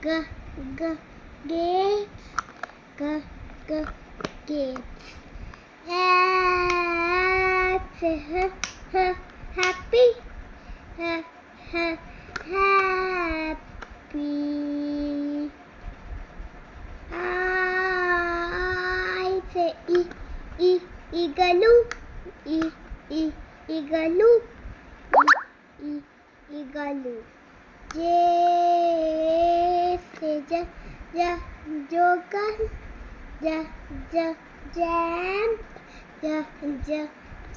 G G gates. G G gates. H H H happy. H H happy. I say E eagaloo. Eagaloo. Eagaloo. J say joker. Jump.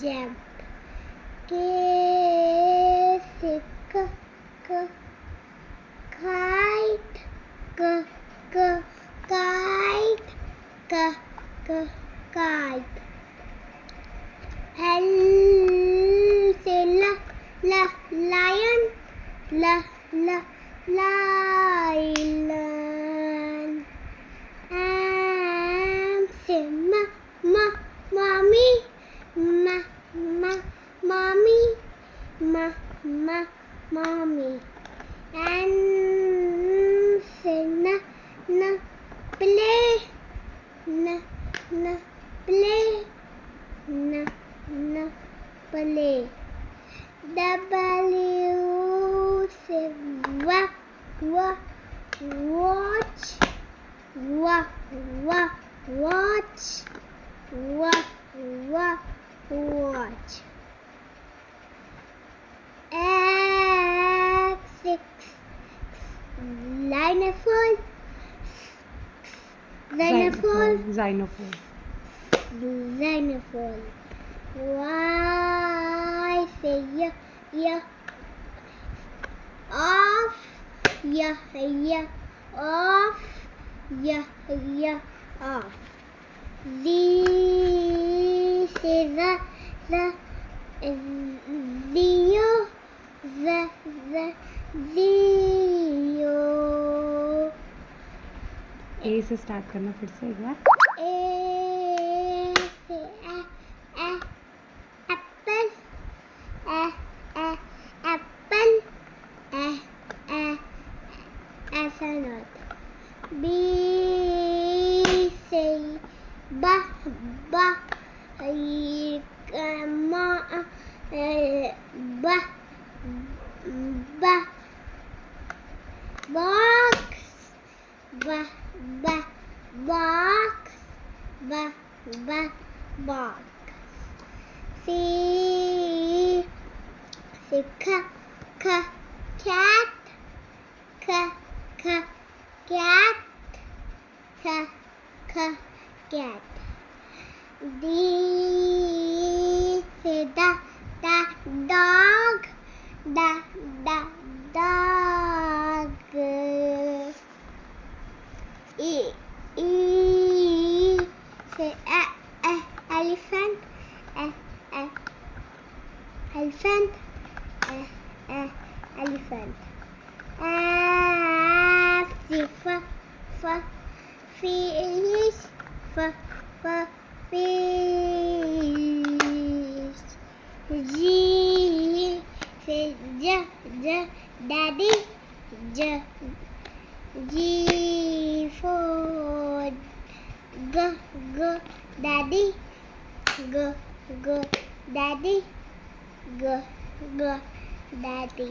Jump. K say kite. Kite. L say lion. Lion. M say mommy. Mommy. N say play. Play. W say watch. Watch. X xylophone. Y say off. Off. Z say the zero. A से start करना फिर से एक बार. A say apple. Apple. Astronaut. B say box. C say cat. D say dog. Dog. E say elephant. Elephant. F say fish. Fish. G say daddy. G for daddy. Daddy. Daddy.